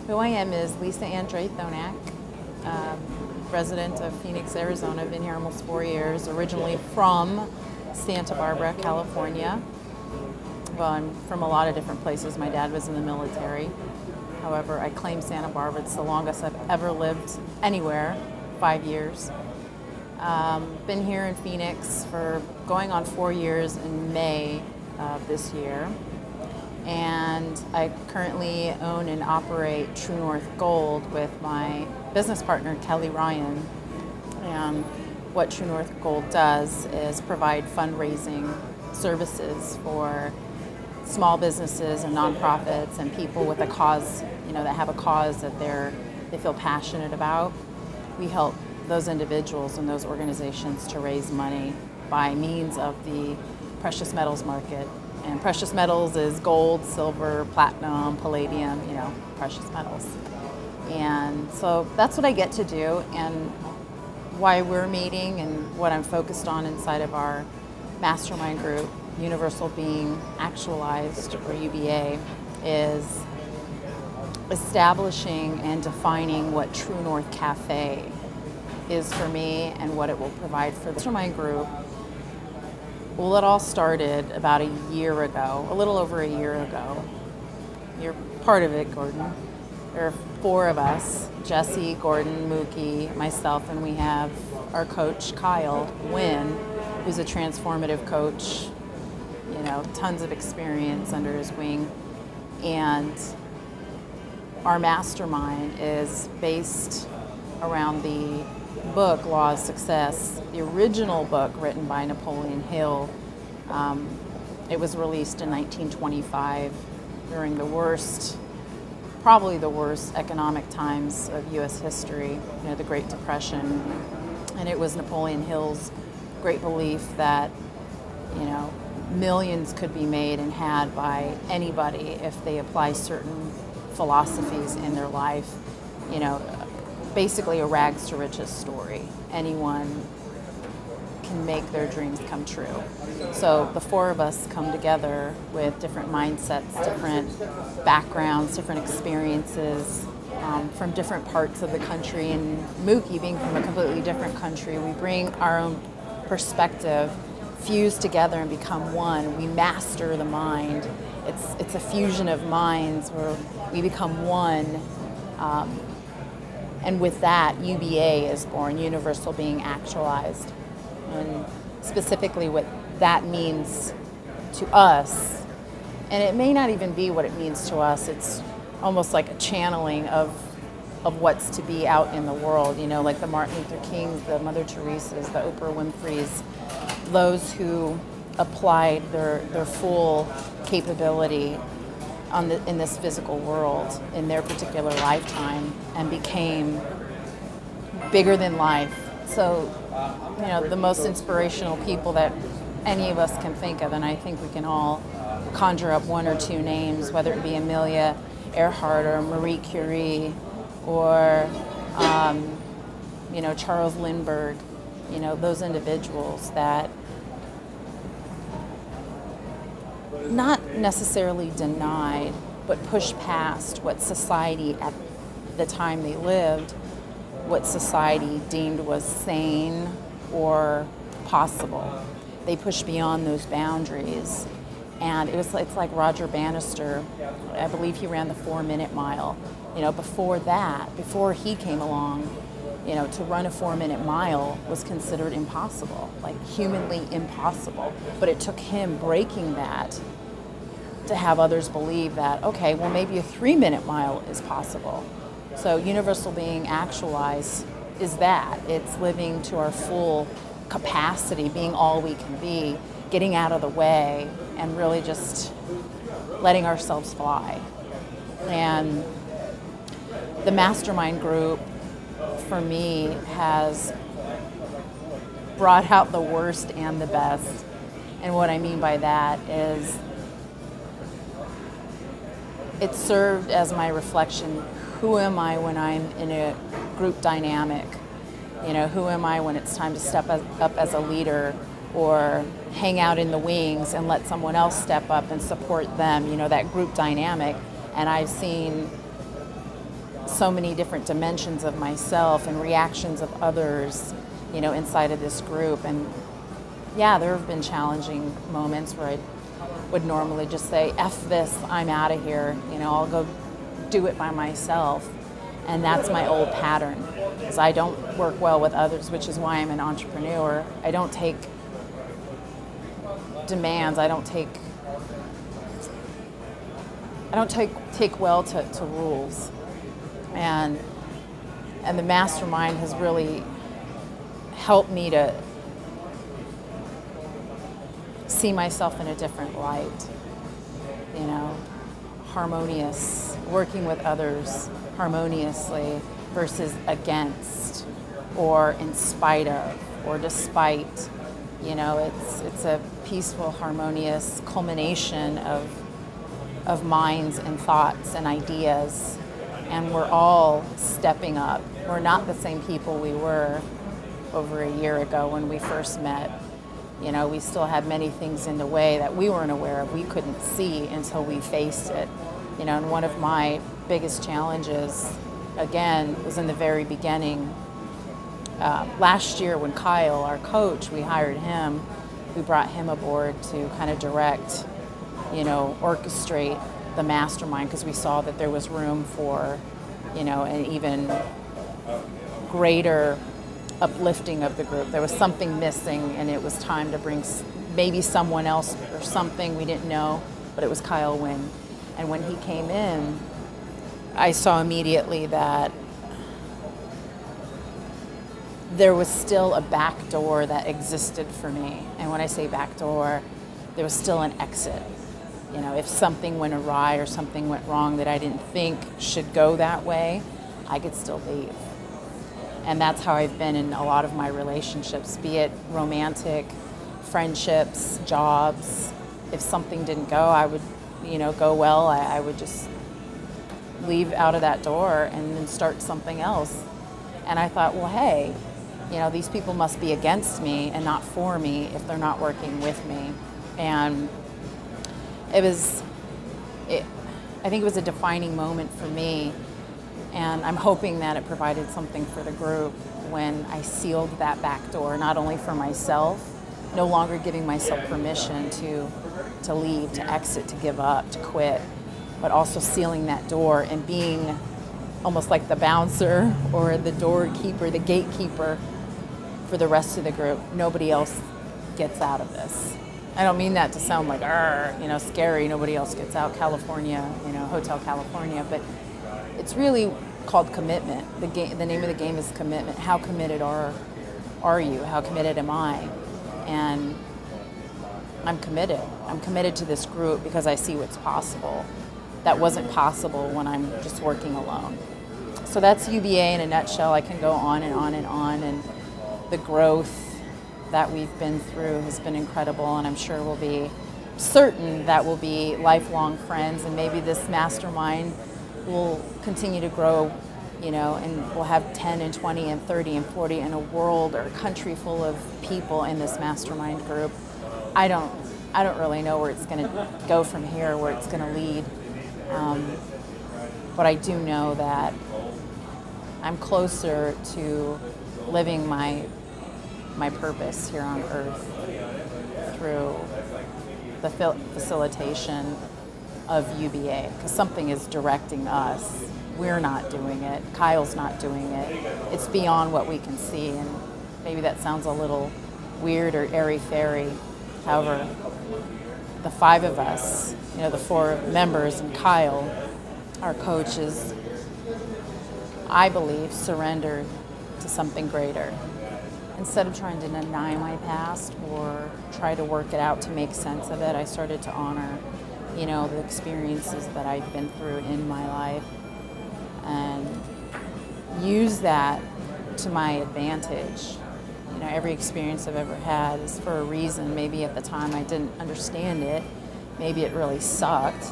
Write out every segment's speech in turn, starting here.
Who I am is Lisa Thonack, resident of Phoenix, Arizona. I've been here almost 4 years, originally from Santa Barbara, California. Well, I'm from a lot of different places. My dad was in the military. However, I claim Santa Barbara. It's the longest I've ever lived anywhere, 5 years. Been here in Phoenix for going on 4 years in May of this year. And I currently own and operate True North Gold with my business partner, Kelly Ryan. And what True North Gold does is provide fundraising services for small businesses and nonprofits and people with a cause, that have a cause that they feel passionate about. We help those individuals and those organizations to raise money by means of the precious metals market. And precious metals is gold, silver, platinum, palladium, precious metals. And so that's what I get to do, and why we're meeting and what I'm focused on inside of our mastermind group, Universal Being Actualized, or UBA, is establishing and defining what True North Cafe is for me and what it will provide for the mastermind group. Well, it all started about a year ago, a little over a year ago. You're part of it, Gordon. There are 4 of us, Jesse, Gordon, Mookie, myself, and we have our coach, Kyle Wynn, who's a transformative coach, tons of experience under his wing. And our mastermind is based around the book, Law of Success, the original book written by Napoleon Hill. It was released in 1925 during probably the worst economic times of U.S. history, the Great Depression. And it was Napoleon Hill's great belief that, millions could be made and had by anybody if they apply certain philosophies in their life. Basically a rags to riches story. Anyone can make their dreams come true. So the 4 of us come together with different mindsets, different backgrounds, different experiences from different parts of the country. And Mookie, being from a completely different country, we bring our own perspective, fuse together and become one. We master the mind. It's a fusion of minds where we become one. And with that, UBA is born, Universal Being Actualized. And specifically what that means to us, and it may not even be what it means to us, it's almost like a channeling of what's to be out in the world, like the Martin Luther Kings, the Mother Teresa's, the Oprah Winfrey's, those who applied their full capability in this physical world in their particular lifetime and became bigger than life. So, the most inspirational people that any of us can think of, and I think we can all conjure up 1 or 2 names, whether it be Amelia Earhart or Marie Curie or, Charles Lindbergh, those individuals that not necessarily denied, but pushed past what society at the time they lived, what society deemed was sane or possible. They pushed beyond those boundaries. And it's like Roger Bannister, I believe he ran the 4-minute mile. Before he came along, to run a 4-minute mile was considered impossible, like humanly impossible. But it took him breaking that to have others believe that, okay, well, maybe a 3-minute mile is possible. So Universal Being Actualized is that. It's living to our full capacity, being all we can be, getting out of the way, and really just letting ourselves fly. And the mastermind group, for me, has brought out the worst and the best. And what I mean by that is it served as my reflection. Who am I when I'm in a group dynamic? Who am I when it's time to step up as a leader or hang out in the wings and let someone else step up and support them, that group dynamic. And I've seen so many different dimensions of myself and reactions of others, inside of this group. And yeah, there have been challenging moments where I would normally just say, F this, I'm out of here, I'll go do it by myself. And that's my old pattern, because I don't work well with others, which is why I'm an entrepreneur. I don't take demands, I don't take well to rules. And the mastermind has really helped me to see myself in a different light, harmonious, working with others harmoniously versus against or in spite of or despite. It's a peaceful, harmonious culmination of minds and thoughts and ideas, and we're all stepping up. We're not the same people we were over a year ago when we first met. We still had many things in the way that we weren't aware of, we couldn't see until we faced it. And one of my biggest challenges, again, was in the very beginning. Last year when Kyle, our coach, we hired him, we brought him aboard to kind of direct, orchestrate the mastermind, because we saw that there was room for, an even greater uplifting of the group. There was something missing, and it was time to bring maybe someone else or something, we didn't know, but it was Kyle Wynn. And when he came in, I saw immediately that there was still a back door that existed for me. And when I say back door, there was still an exit. If something went awry or something went wrong that I didn't think should go that way, I could still leave. And that's how I've been in a lot of my relationships, be it romantic, friendships, jobs. If something didn't go, I would, go well. I would just leave out of that door and then start something else. And I thought, well, hey, these people must be against me and not for me if they're not working with me. And I think it was a defining moment for me. And I'm hoping that it provided something for the group when I sealed that back door, not only for myself, no longer giving myself permission to leave, to exit, to give up, to quit, but also sealing that door and being almost like the bouncer or the doorkeeper, the gatekeeper for the rest of the group. Nobody else gets out of this. I don't mean that to sound like, scary, nobody else gets out, California, Hotel California, but it's really called commitment. The name of the game is commitment. How committed are you? How committed am I? And I'm committed. I'm committed to this group because I see what's possible. That wasn't possible when I'm just working alone. So that's UBA in a nutshell. I can go on and on and on, and the growth that we've been through has been incredible, and I'm sure we'll be certain that we'll be lifelong friends, and maybe this mastermind will continue to grow, and we'll have 10 and 20 and 30 and 40 in a world or a country full of people in this mastermind group. I don't really know where it's going to go from here, where it's going to lead, but I do know that I'm closer to living my purpose here on earth through the facilitation of UBA, because something is directing us. We're not doing it. Kyle's not doing it. It's beyond what we can see, and maybe that sounds a little weird or airy-fairy. However, the five of us, the four members, and Kyle, our coach, is, I believe, surrendered to something greater. Instead of trying to deny my past or try to work it out to make sense of it, I started to honor, the experiences that I've been through in my life and use that to my advantage. Every experience I've ever had is for a reason. Maybe at the time I didn't understand it. Maybe it really sucked.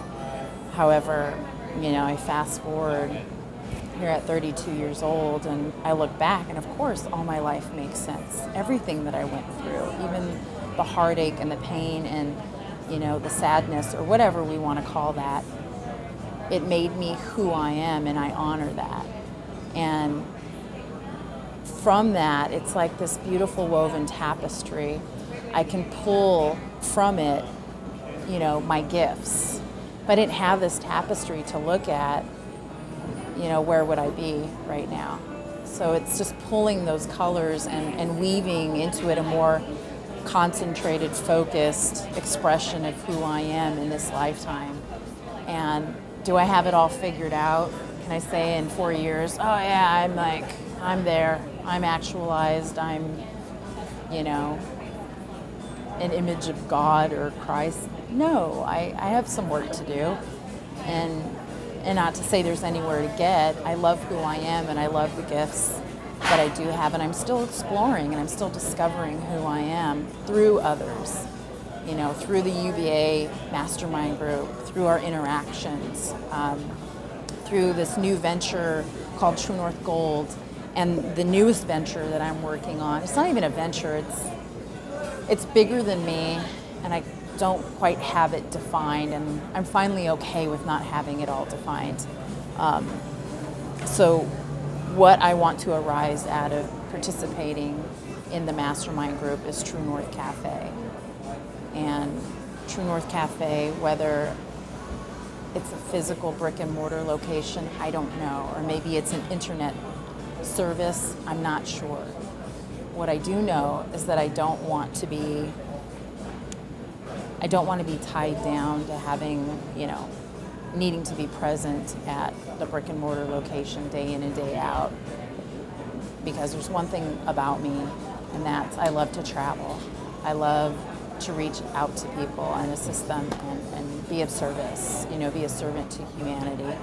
However, I fast forward here at 32 years old, and I look back, and of course all my life makes sense. Everything that I went through, even the heartache and the pain and the sadness or whatever we want to call that, it made me who I am, and I honor that. And from that, it's like this beautiful woven tapestry. I can pull from it, my gifts. If I didn't have this tapestry to look at, where would I be right now? So it's just pulling those colors and weaving into it a more concentrated, focused expression of who I am in this lifetime. And do I have it all figured out? Can I say in 4 years, oh yeah, I'm there, I'm actualized, I'm, an image of God or Christ? No, I have some work to do. And not to say there's anywhere to get. I love who I am, and I love the gifts that I do have, and I'm still exploring and I'm still discovering who I am through others, through the UVA mastermind group, through our interactions, through this new venture called True North Gold, and the newest venture that I'm working on. It's not even a venture, it's bigger than me, and I don't quite have it defined, and I'm finally okay with not having it all defined. So what I want to arise out of participating in the mastermind group is True North Cafe. And True North Cafe, whether it's a physical brick and mortar location, I don't know, or maybe it's an internet service, I'm not sure. What I do know is that I don't want to be tied down to having, needing to be present at the brick and mortar location day in and day out. Because there's one thing about me, and that's I love to travel. I love to reach out to people and assist them and be of service, be a servant to humanity.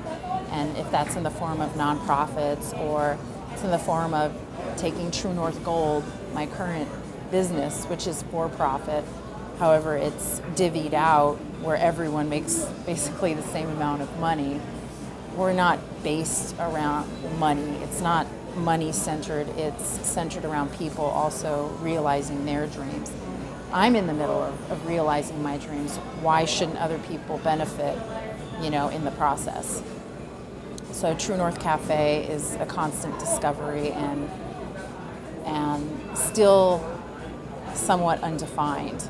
And if that's in the form of nonprofits, or it's in the form of taking True North Gold, my current business, which is for profit. However, it's divvied out where everyone makes basically the same amount of money. We're not based around money. It's not money centered. It's centered around people also realizing their dreams. I'm in the middle of realizing my dreams. Why shouldn't other people benefit, in the process? So True North Cafe is a constant discovery and still somewhat undefined.